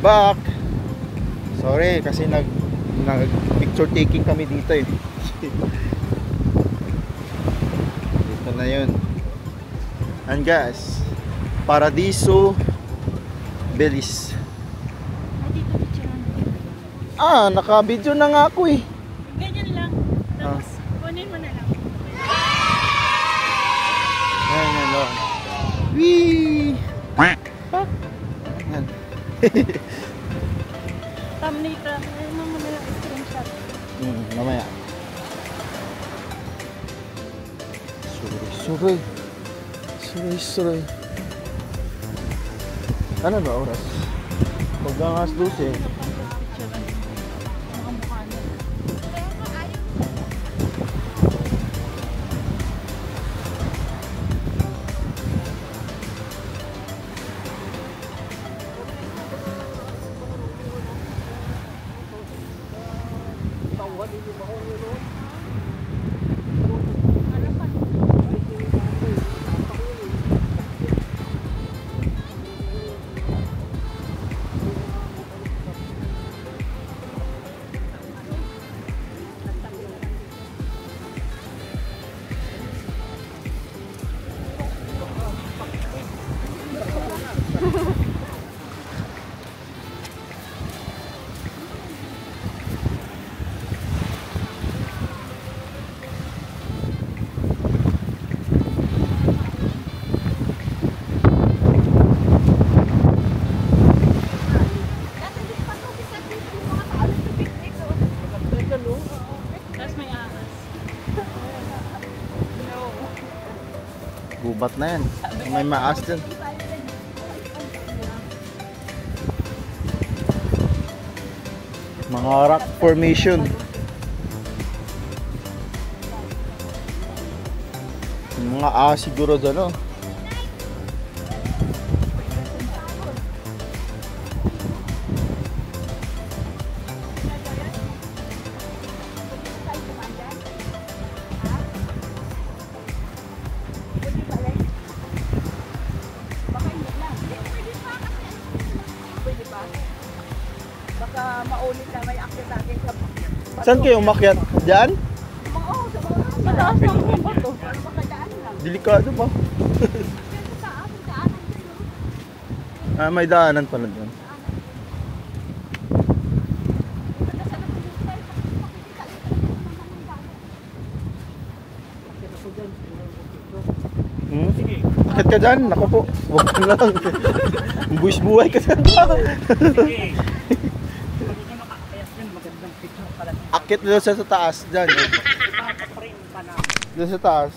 back. Sorry kasi nag picture taking kami dito eh. Dito na yun. And guys, Paradiso Belize. Naka-video na nga ako eh. Ganyan lang. Tapos kunin mo na lang. Ayan lang. Wee! Ayan. Thumbnail ka. Ayun mo na yung screenshot. Mamaya. Suray. Ano ba oras? Paggangas 12. Gubat na yan. May maas dyan. Mga rock formation. Mga siguro dyan o. Baka maulit na may akyat natin sa Saan kayo umakyat? Diyan? mataas lang yung bato. Baka daan lang. Delikado ba? May daanan pala dyan. Akit ka dyan? Naku po. Huwag ka lang. Buwis-buhay ka dyan. Akit doon sa taas dyan. Doon sa taas.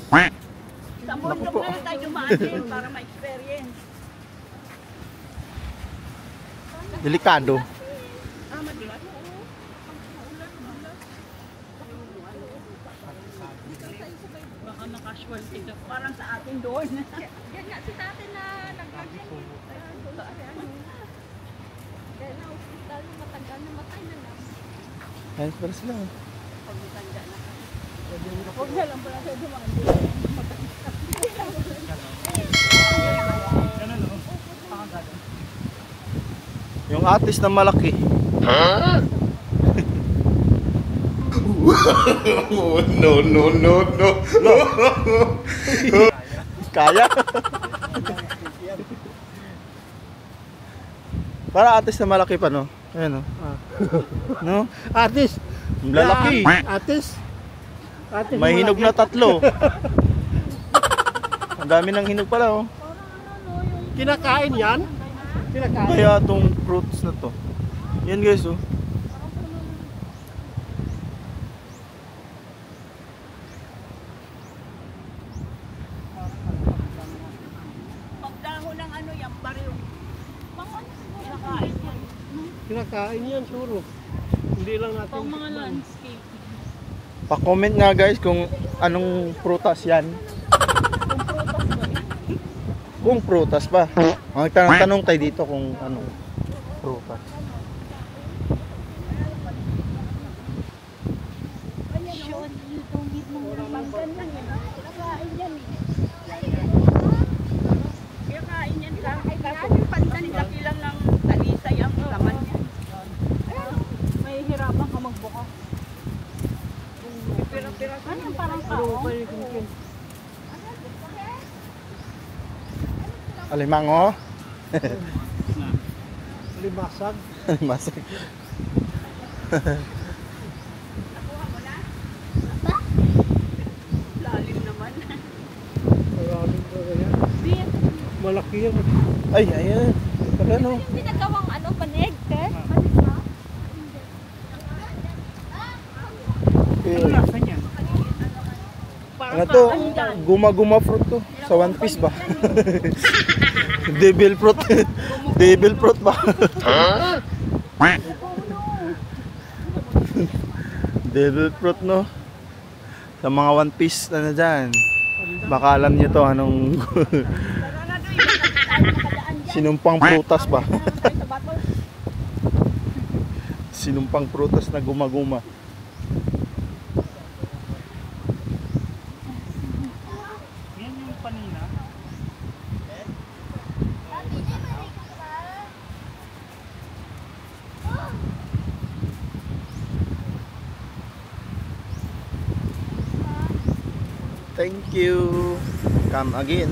Sa bundok na lang tayo dumaan din para ma-experience. Delikado. Madulas? Baka na-casual dito. Parang sa atin doon. Yan nga si tatay na nag-ganyan. Kaya na hospital, matagal na matay na lang. Ayun para sila. Pag matanda na. Huwag na lang pala sa dumaan din. Yung artist na malaki. Huh? No. Kaya? Para artist na malaki pa, no? Ayan, no? No? Artist. Lalaki. Artist. May hinog na 3. Ang dami ng hinog pala, oh. Kinakain yan? Kinakain. Kaya itong fruits na to. Yan guys, oh. Pagdaho ng ano yan, bariw. Kinakain yan. Kinakain yan, suro. Hindi lang natin. Pang mga landscape. Pa-comment nga guys kung anong prutas yan. Kung prutas ba? Magtanong tayo dito kung anong prutas. Kinakain yan ka. Pandan, laki lang ng talisay ang laman. Alimango. Limasag. Masag. Lalim naman. Maraming pa yan. Bit. Malaki yan. Ay, ayan. Ano? Hindi nagawang ano, panig, te? Panig ba? Ano niyan? Ano to? Guma-guma fruit to. Sa One Piece ba? Devil fruit. Devil fruit ba? Devil fruit, no? Sa mga One Piece na dyan. Baka alam nyo to, anong... Sinumpang prutas ba? Sinumpang prutas na guma-guma. Yan yung panina. Thank you. Come again.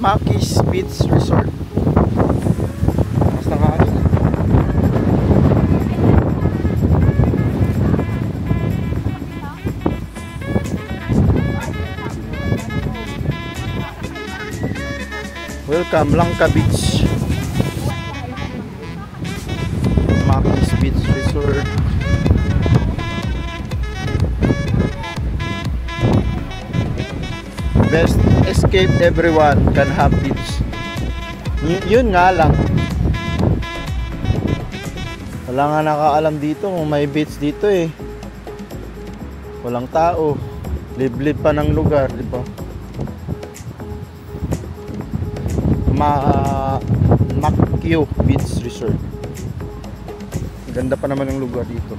Maki's Beach Resort. Basta nga ano. Welcome Langka Beach. Maki's Beach Resort. Best escape everyone can have beach. Yun nga lang. Wala nga nakaalam dito kung may beach dito eh. Walang tao. Liblib pa ng lugar, di ba? Makyo Beach Resort. Ganda pa naman ng lugar dito.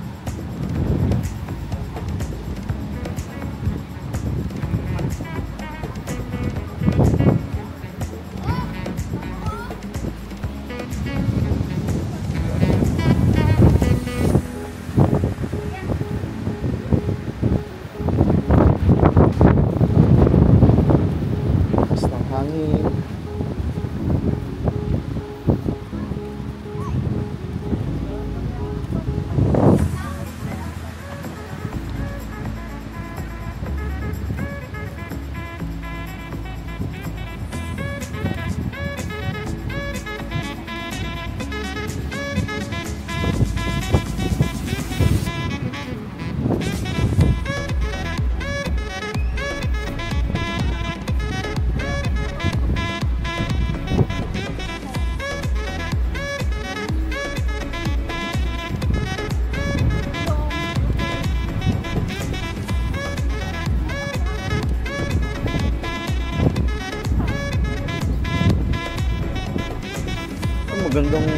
Magandang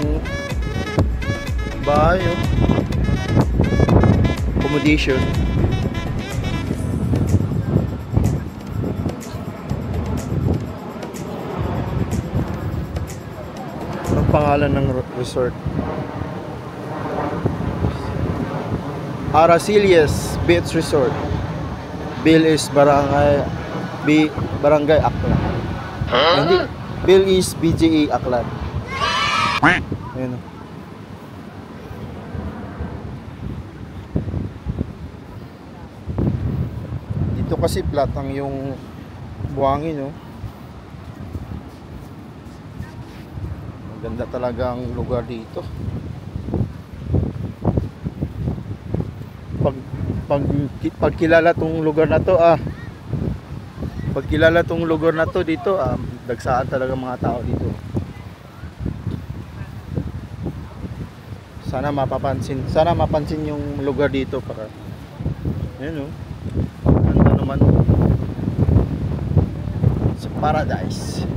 bahay, oh. Accommodation. Anong pangalan ng resort? Aracelias Beach Resort. Bill is Barangay Aklan. Hindi, Bill is BGE Aklan. Ayun, oh. Dito kasi flat ang yung buhangin, oh. Maganda talaga ang lugar dito. Pag kilala tong lugar na to, pag kilala tong lugar na to dito, dagsaan talaga mga tao dito. Sana mapansin yung lugar dito para. Ayun oh. Ganda naman. Sa paradise.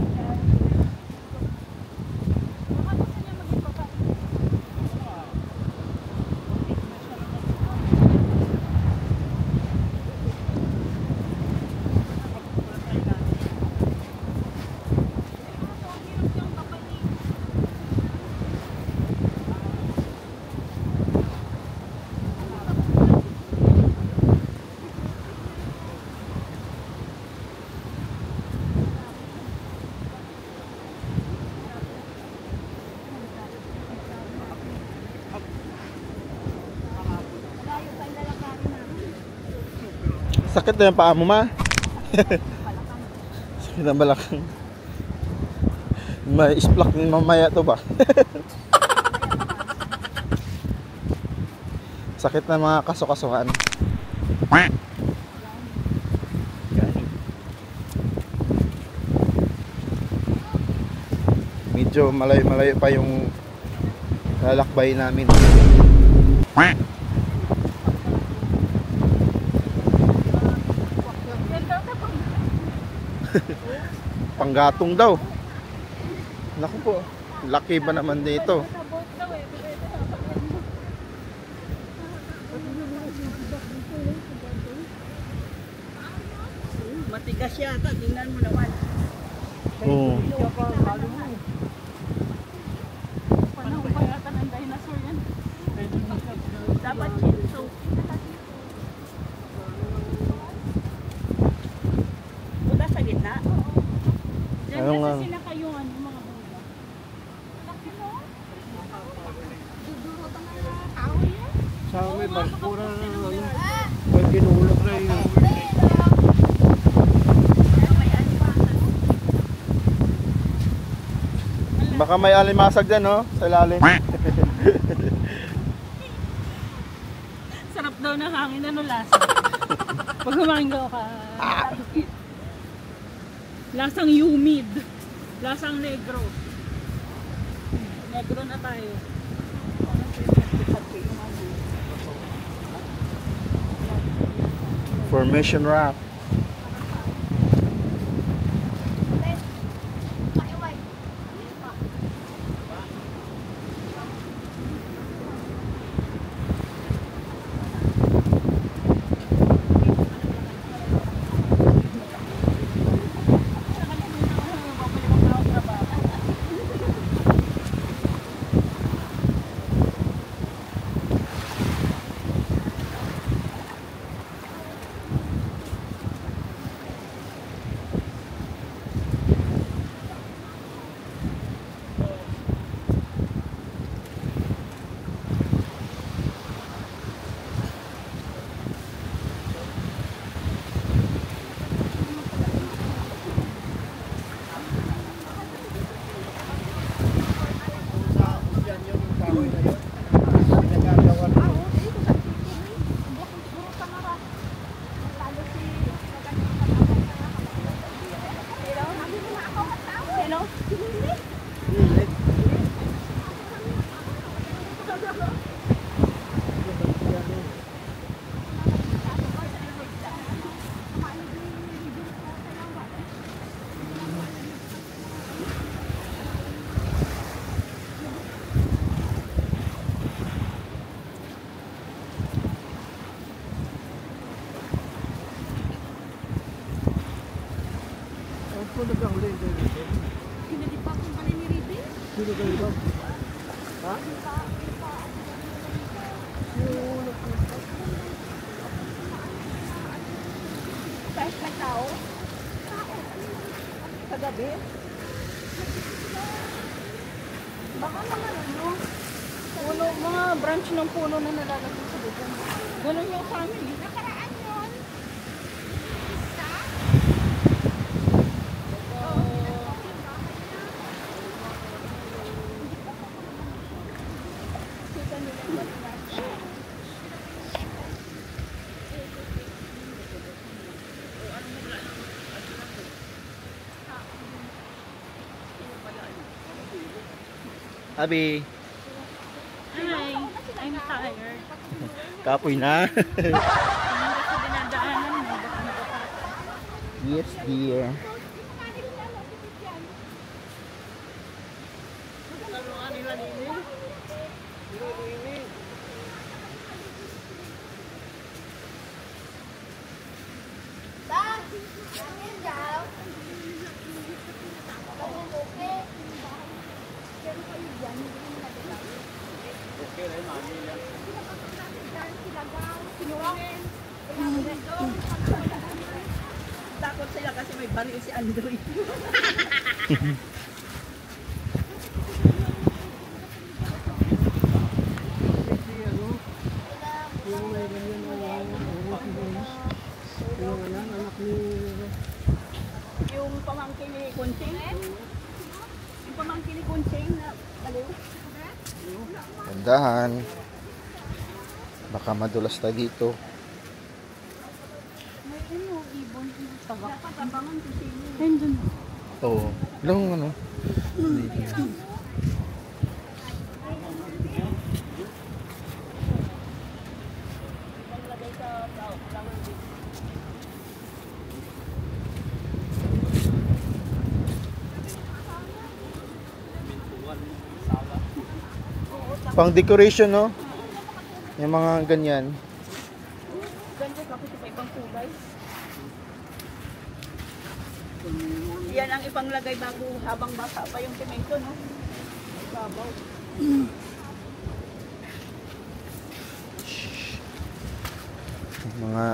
Sakit na yung paa mo, ma. Sakit ang balakang. May isplak din mamaya to ba? Sakit na mga kaso-kasuhan. Medyo malayo-malayo pa yung lalakbay namin. Panggatong daw. Naku po, laki ba naman dito? Matigas yata, tingnan mo naman. Oo. Panahon pa yata ng dinosaur yan. Dapat chinso. Buta sa gitna? Diyan Ano nga? kasi sinaka yung ano, mga buga. Laki mo? Dudurutan na yung tao yan. Sa may baskura na ano. Pag ginulak na yun. Baka may alimasag dyan, no? Sa ilalim. Sarap daw ng hangin, ano lasa? Pag humanggaw ka, lasang humid. Lasang negro. Negro na tayo. Formation rock. Ako nagkahuli dito. Pinalipa kong pala ni Ribbon. Sino kayo ba? Ha? Kahit may tao. Kagabi. Baka naman ano. Puno, mga branch ng puno na nalalagay sa bubong. Ganun yung family. Nakaraan yun. Abi. Hi. I'm tired. Kapoy na. Hindi kasi dinadaanan mo. Baka nakapag. Yes, dear. Takot sila kasi may baril si Android. Yung pamangkin ni Kunching. Yung pamangkin ni Kunching na baliw. Tandahan. Baka madulas tayo dito. May ibon. Dapat abangan si Sino. Ayun. Oo. Lang ano. Dito. Pang decoration, no? Yung mga ganyan. Ganda kapit sa ibang kulay. Yan ang ipanglagay bago habang basa pa yung semento, no? Babaw. Mga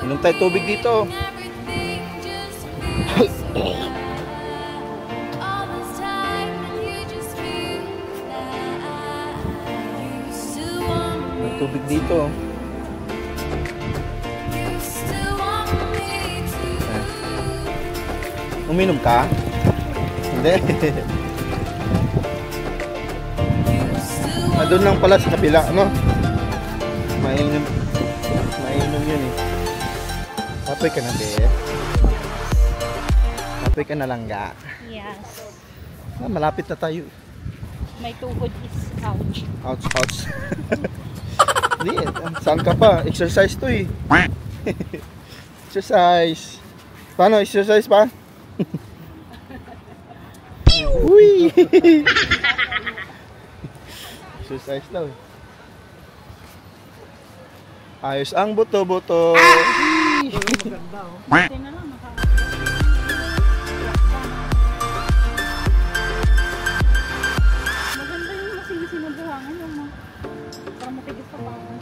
inom tayo tubig dito. May tubig dito. Uminom ka? Hindi. Doon lang pala sa kabila, ano? Mainom yun eh. Apoy ka na, be. Apoy ka na lang, ga. Yes. Malapit na tayo. May tuhod is ouch. Ouch, ouch. Hindi, saan ka pa? Exercise to eh. Exercise. Paano? Exercise pa? Uy! Exercise daw eh. Ayos ang buto-buto. Maganda oh. Buti na lang naka. Maganda yung masinis na buhangin yung mga para matigas sa pangan.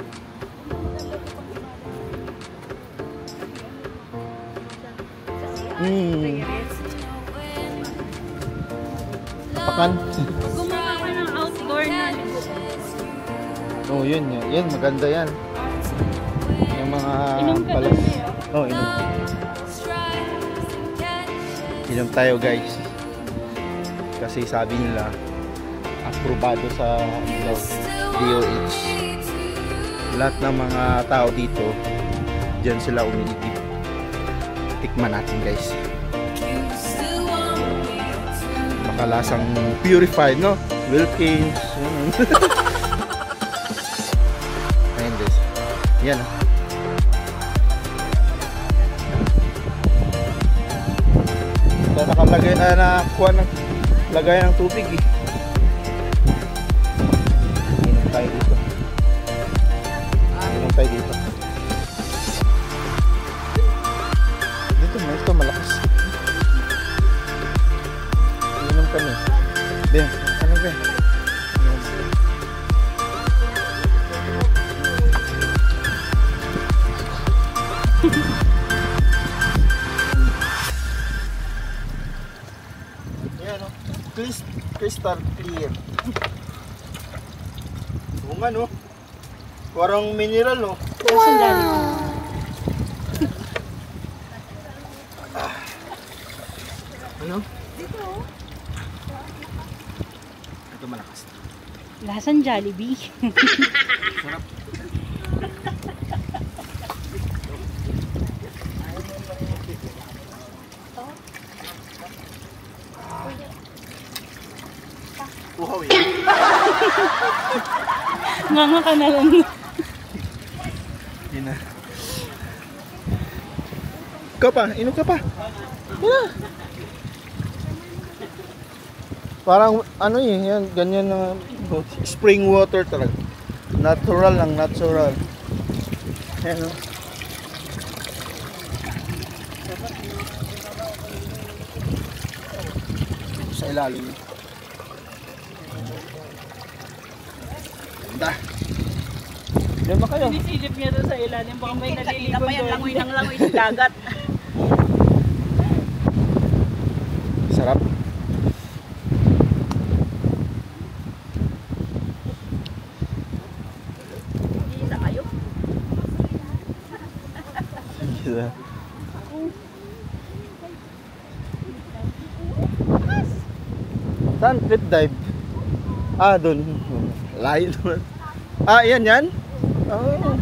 Pakan. Gumawa ka ng outdoor na. Oh, yun. Yan, maganda yan. Yung mga Inom ka palas. kasi, Oh, inom. Inom tayo, guys. Kasi sabi nila, aprobado sa DOH. Lahat ng mga tao dito, diyan sila umiigib. Tikman natin, guys. Makalasang purified, no? Wilkins. Ayan, guys. Yan, oh. Nakalagay na nakuha ng lagay ng tubig eh. Inom tayo dito. Inom tayo dito. Ito malakas. Inom kami. Ben, ano ba? Crystal clear. Oo nga, no? Parang mineral, no? Nasaan Jollibee? Uhaw yan. Nganga ka na lang. Yun na. Ikaw pa, inom ka pa. Yeah. Parang ano yan, ganyan na spring water talaga. Natural lang, natural. Ayan o. Sa ilalim. Ganda. Diyan ba kayo? Sinisilip niya doon sa ilalim. Baka may naliligon doon. Langoy ng langoy sa dagat. Sarap. Isa kayo. Gila. Saan? Trip dive? Ah, doon. Layo naman. Ah, yan yan? Oh.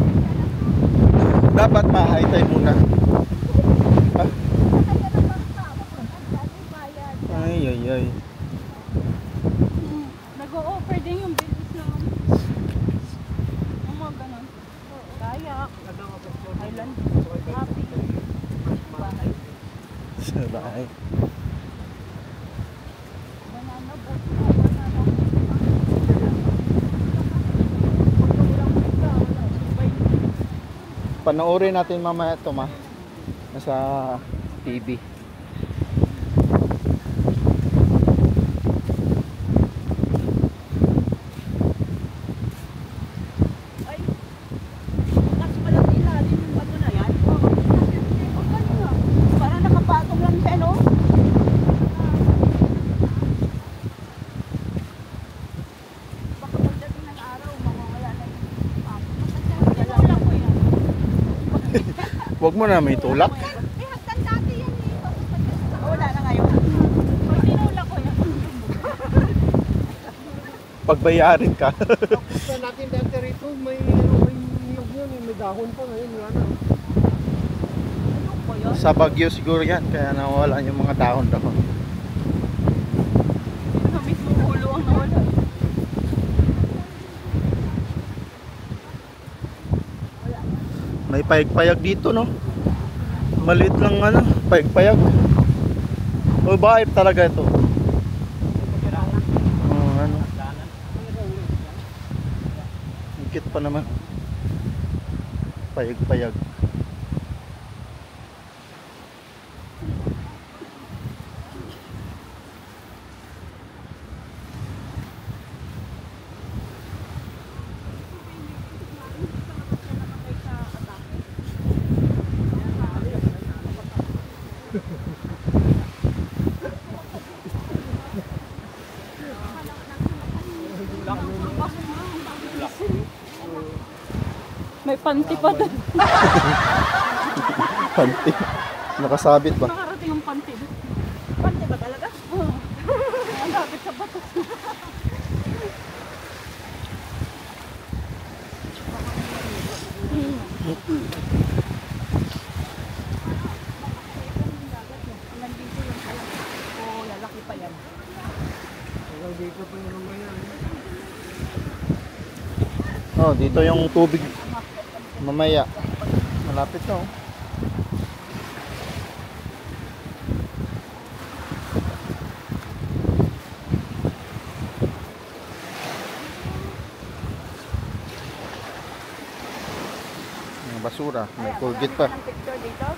Dapat ma-high tide muna. Ah. Ay, ay, ay. Nag-o-offer din yung business na yung mga ganun. Kayak, island, happy, bahay, Sabay. banana boat, banana Panoorin natin mamaya ito ma. Nasa TV. ay, bukas pala sa ilalim yung bato na yan. Ang galing nga. Parang nakapatong lang siya, no? Baka pagdating ng araw, mawawala na yung patong. Tinulak ko yan. Huwag mo na may tulak. Eh, hagdan dati yan eh. Wala na ngayon. Pag tinulak ko yan. Pagbayarin ka. Sa natin dati rito, may niyog yan, may dahon pa ngayon. Yan, Ano ko yun? Sa Baguio siguro yan. Kaya nawala yung mga dahon-dahon. Sa mismong ulo ang nawala. May payag-payag dito no. Maliit lang ano, payag-payag. O bahay talaga ito. Oh, ano. Higit pa naman. Payag-payag. May panty pa doon. Panty. Nakasabit ba? Nakarating yung panty doon. Panty ba talaga? Oo. Ang lapit sa bato. Nandito yung alam. Oo, lalaki pa yan. hanggang dito pa yung mga yan. Oh, dito yung tubig mamaya. Malapit na oh. Yung basura, may Colgate pa. Ang picture dito.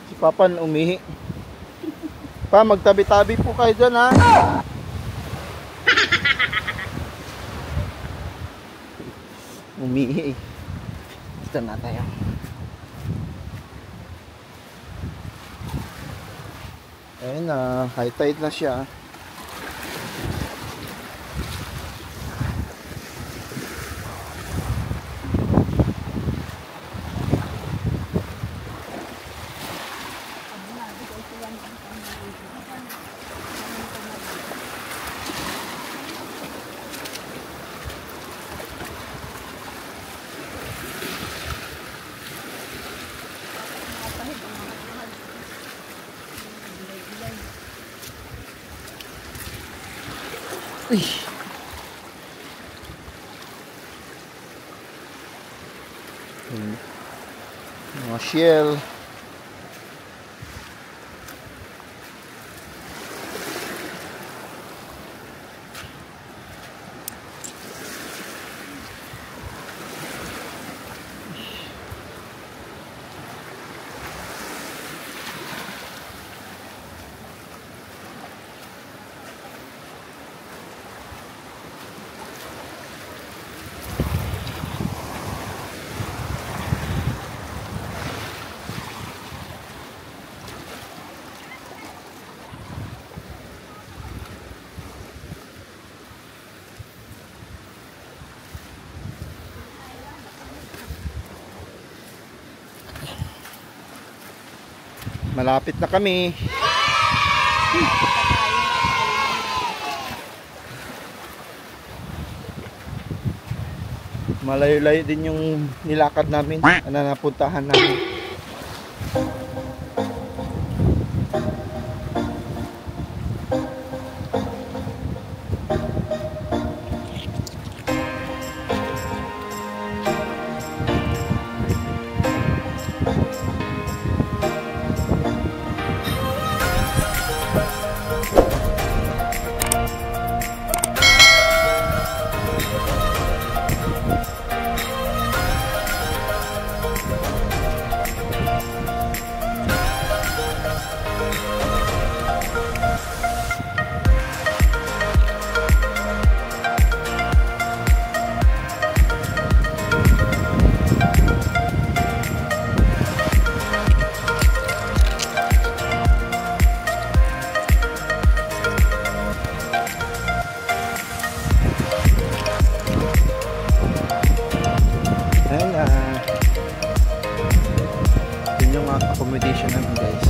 Si Papan umihi. Pa, magtabi-tabi po kayo dyan ha. Umihi. Dito na tayo. Ayun na, high tide na siya. Uy. Mga shell. Malapit na kami. Malayo-layo din yung nilakad namin na napuntahan namin. Yun yung accommodation namin, guys.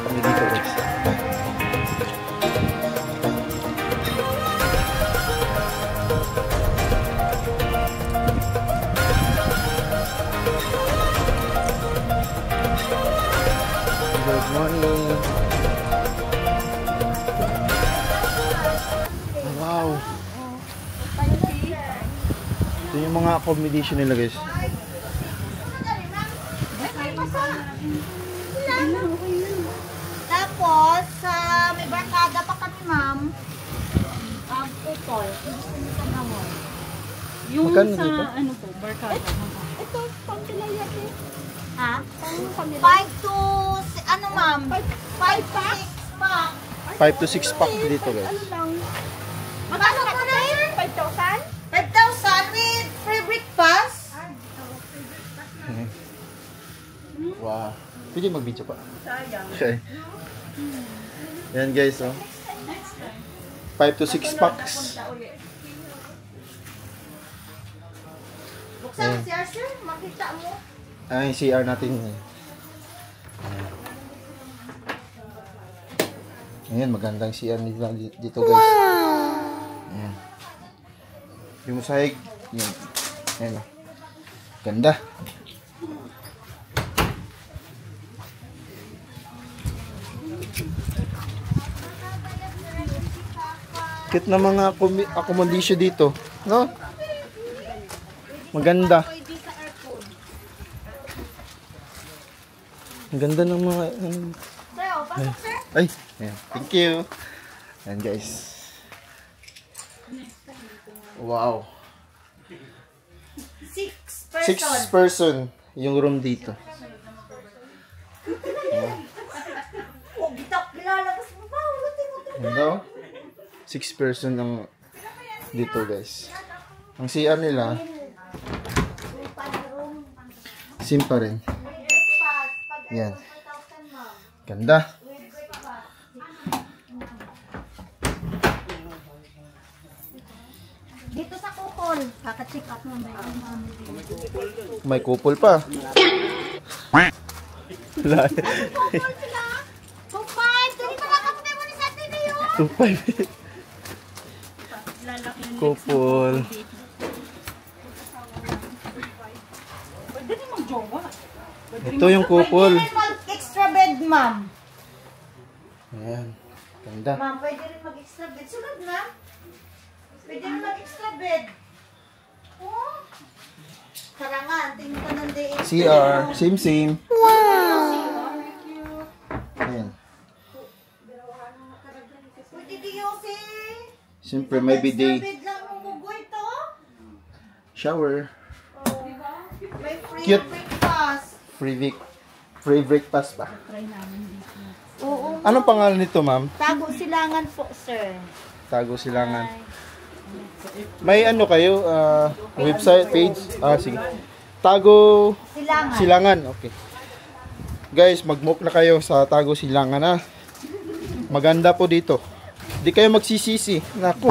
Kami dito, guys. Good morning. Wow. Ito yung mga accommodation nila, guys. Tapos, may barkada pa kami, ma'am. Pupol. Yung Magkano sa, dito? ano po, barkada. Ito, pang pinaya eh. Ha? Pang 5 to, ano ma'am? 5 pack? 5 to 6 pack dito, guys. Ano lang? Magkano po na yun? 5,000? 5,000 with free breakfast? Wow. Pwede mag-video pa. Sayang. Okay. Yan, guys, oh. 5 to 6 packs. Buksan mo siya, sir. Makita mo. Ay, CR natin. Ayan, magandang CR nila dito, guys. Ayan. Yung sahig, yun. Ayan, oh. Ganda. Cute na mga accommodation dito, no? Maganda. Ang ganda ng mga Sir, pasok sir. ay, ayan. Thank you. Ayan, guys. Wow. 6 6 person yung room dito. Oh, bitak, lalabas mo ba? Ano? 6 person ang dito guys. Ang CR nila, sim pa rin. Yan. Ganda. Dito sa Kukol, kaka-check up mo ba? May kupol pa. Wala. Kukol sila? Kumpay, dali pa nakapatay mo ni sa atin na yun. 2.5. Kupol. Pwede din mag-jowa. Ito yung kupol. Pwede rin mag-extra bed, ma'am. Ayan. Ganda. Ma'am, pwede rin mag-extra bed. Sunod, ma'am. Pwede rin mag-extra bed. Oh. Karangan, tingin ka ng day. CR. Same. Ayan. Pwede di Yossi. Siyempre may Extra bidet. bed lang umugoy to. Shower. May free Cute. breakfast. Free breakfast pa. Oo. Anong pangalan nito, ma'am? Tago silangan po, sir. Tago Silangan. May ano kayo? Website, page? Sige. Tago Silangan. Silangan. Okay. Guys, mag-mock na kayo sa Tago Silangan, ha? Maganda po dito. Di kayo magsisisi. Naku.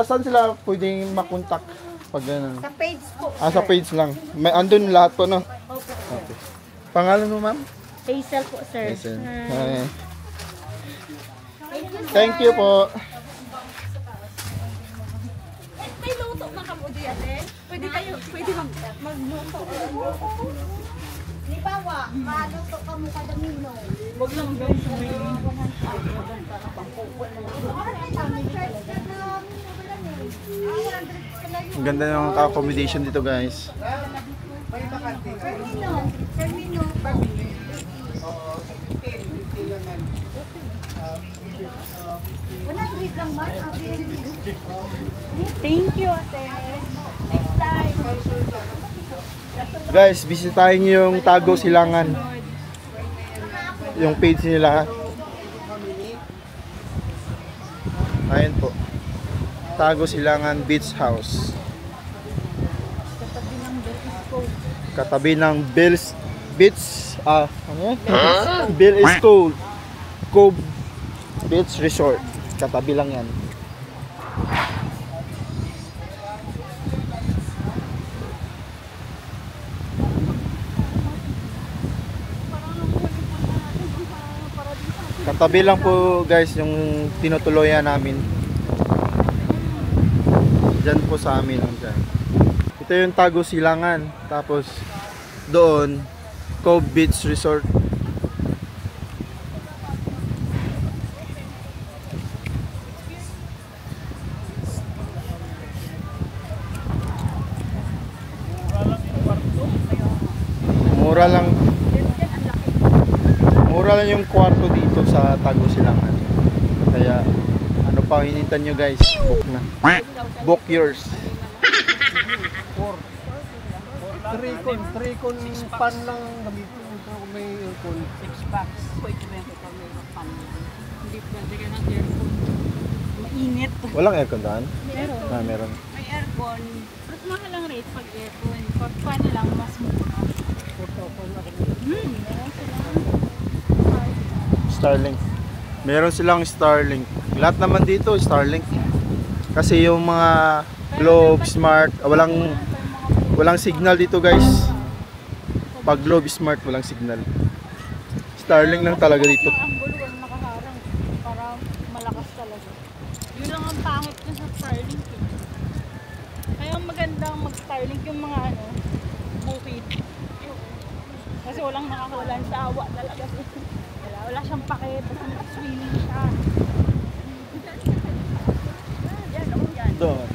Saan sila pwedeng makontak? Pag ganun. Sa page po, Sa page lang. May andun lahat po, no? Okay. Pangalan mo, ma'am? Hazel po, sir. Hi. Thank you po. May luto na kamo di ate. Pwede magluto. Di ba, maluto ka mo kada mino. Wag lang gawin sa may Ang ganda ng accommodation dito, guys. Termino. Wala trip lang ba? Thank you ate. Next time. Guys, bisitahin niyo yung Tago Silangan. Yung page nila. Ayun po. Tago Silangan Beach House. Katabi ng Bill's Beach, ano? Bill is Cove. Cove Beach Resort. Katabi lang yan. Katabi lang po guys yung tinutuloyan namin. Diyan po sa amin lang dyan. Ito yung Tago Silangan. Tapos doon Cove Beach Resort. Mura lang. Mura lang yung kwarto dito sa Tago Silangan. Kaya ano pa hinihintay nyo guys? Book na. Book yours. 3 con pan lang gamitin ito kung may aircon. 6 bucks. Pwede ba ito may pan? Hindi pwede ka ng aircon. Mainit. Walang aircon daan? Meron. Meron. May aircon. Mas mahal ang rate pag aircon. Pag pan lang mas mura. Meron silang Starlink. Meron silang Starlink. Lahat naman dito Starlink. Kasi yung mga Globe, Smart, walang signal dito guys. Pag Globe, Smart, walang signal. Starlink lang talaga dito. ang gulo ang nakaharang para malakas talaga. Yun lang ang pangit na sa Starlink eh. Kaya ang magandang mag-Starlink yung mga bukid. Kasi walang nakakawalan sa awa talaga. Wala siyang pake, basta mag-swimming siya. Yan. Doon.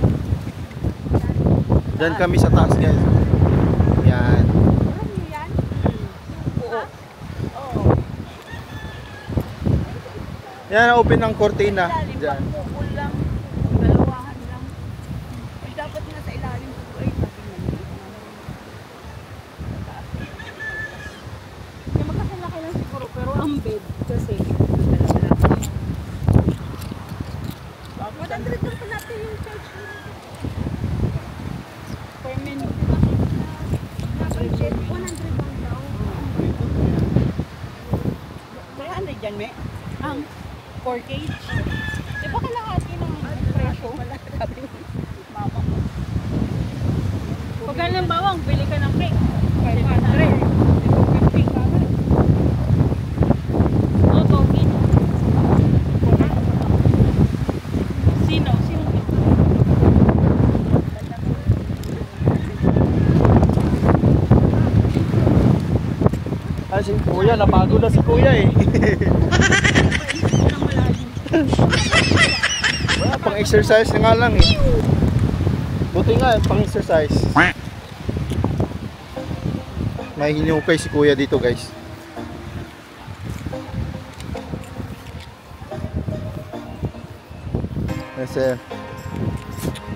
Diyan kami sa taas guys. Yan. Alam niyo yan? Oo. Oo. Yan, open ng cortina. Lalim, Diyan. pagpukul lang. Dalawahan lang. bed kasi. 100 lang pa natin yung charge. Per minute. 100 lang daw. Kaya ano dyan, me? Ang 4 cage. Di ba kalahati ng presyo? Sabi ni mama ko. Pag ganun bawang, bili ka ng cake. 500. 50 ka na. O, togi. Sino? Sino? Ah, si Kuya, napagod na si Kuya eh. Walang malalim. Wala, pang-exercise na nga lang eh. Buti nga, pang-exercise. May hinukay si Kuya dito, guys. Yes, sir.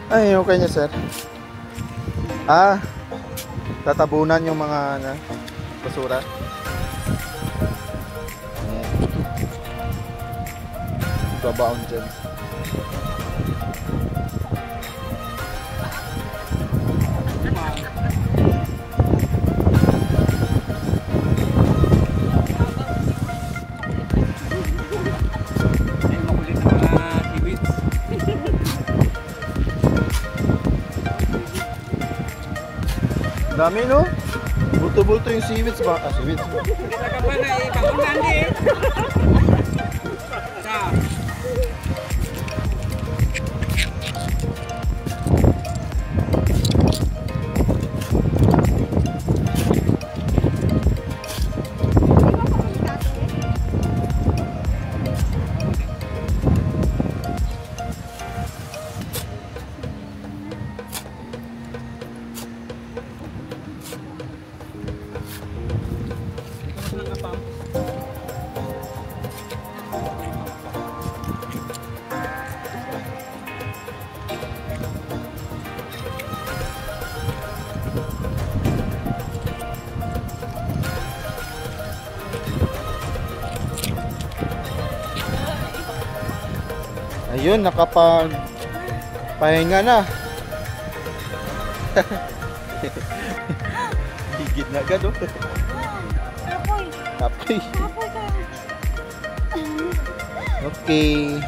Ay, hinukay niya, sir. Ah, tatabunan yung mga basura. Ayan. Babaon dyan. Ay, makulit na mga kiwits. Dami, no? Bulto-bulto yung seaweeds ba? Ah, seaweeds ba? Saka pa na eh, bangunan eh. Sa. Ayun, pahinga na. Higit na agad, oh. Apoy. Apoy. Apoy ka. Okay.